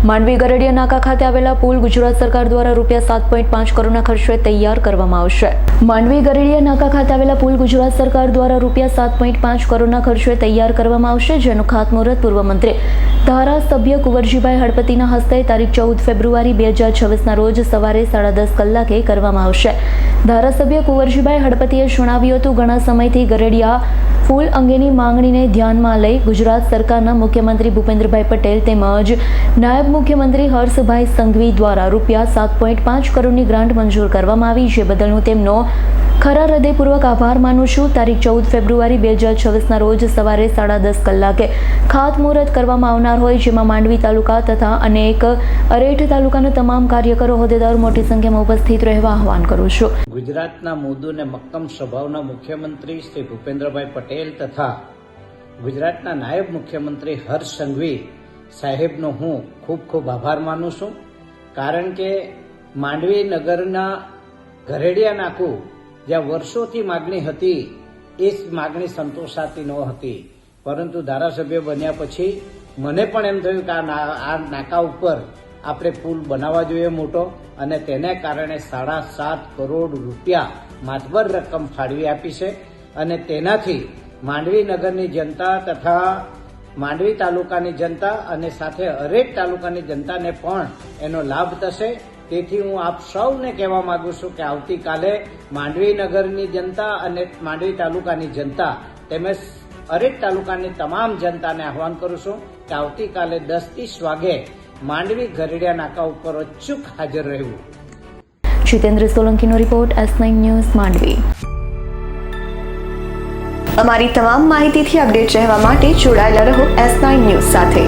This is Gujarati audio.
માંડવી ગરડિયા નાકા ખાતે આવેલા પુલ ગુજરાત સરકાર દ્વારા રૂપિયા 7.5 કરોડના ખર્ચે તૈયાર કરવામાં આવશે. માંડવી ગરડિયા નાકા ખાતે આવેલા પુલ ગુજરાત સરકાર દ્વારા રૂપિયા 7.5 કરોડના ખર્ચે તૈયાર કરવામાં આવશે, જેનું ખાતમુહૂર્ત પૂર્વ મંત્રી ધારાસભ્ય કુંવરજીભાઈ હળપતિના હસ્તે તારીખ 14 ફેબ્રુઆરી 2026ના રોજ સવારે 10:30 કલાકે કરવામાં આવશે. ધારાસભ્ય કુંવરજીભાઈ હળપતિએ જણાવ્યું હતું, ઘણા સમયથી ગરડિયા પુલ અંગેની માંગણીને ધ્યાનમાં લઈ ગુજરાત સરકારના મુખ્યમંત્રી ભૂપેન્દ્રભાઈ પટેલ તેમજ નાયબ મુખ્યમંત્રી હર્ષભાઈ સંઘવી દ્વારા રૂપિયા 7.5 કરોડની ગ્રાન્ટ મંજૂર કરવામાં આવી, જે બદલ હું તેમનો ખરા હૃદયપૂર્વક આભાર માનું છું. તારીખ 14 ફેબ્રુઆરી 2026ના રોજ સવારે 10:30 કલાકે ખાતમુહૂર્ત કરવામાં આવનાર હોય, જેમાં માંડવી તાલુકા તથા અનેક અરેઠ તાલુકાના તમામ કાર્યકરો, હોદ્દેદારો મોટી સંખ્યામાં ઉપસ્થિત રહેવા આહવાન કરું છું. ગુજરાતના મૃદુ અને મક્કમ સ્વભાવના મુખ્યમંત્રી શ્રી ભૂપેન્દ્રભાઈ પટેલ તથા ગુજરાતના નાયબ મુખ્યમંત્રી હર્ષ સંઘવી સાહેબનો હું ખૂબ ખૂબ આભાર માનું છું. કારણ કે માંડવી નગરના ગરડિયા નાકું જ્યાં વર્ષોથી માગણી હતી, એ માગણી સંતોષાતી ન હતી, પરંતુ ધારાસભ્ય બન્યા પછી મને પણ એમ થયું કે આ નાકા ઉપર આપણે પુલ બનાવવા જોઈએ મોટો, અને તેને કારણે 7.5 કરોડ રૂપિયા માતબર રકમ ફાળવી આપી છે. અને તેનાથી માંડવી નગરની જનતા તથા માંડવી તાલુકાની જનતા અને સાથે અરેઠ તાલુકાની જનતાને પણ એનો લાભ થશે. તેથી હું આપ સૌને કહેવા માંગુ છું કે આવતીકાલે માંડવી નગરની જનતા અને માંડવી તાલુકાની જનતા તેમજ અરેઠ તાલુકાની તમામ જનતાને આહવાન કરું છું કે આવતીકાલે 10:30 વાગે માંડવી ગરડિયા નાકા ઉપર અચૂક હાજર રહેવું. જીતેન્દ્ર સોલંકીનો રિપોર્ટ, S9 ન્યૂઝ, માંડવી. અમારી તમામ માહિતીથી અપડેટ રહેવા માટે જોડાયેલા રહો S9 ન્યૂઝ સાથે.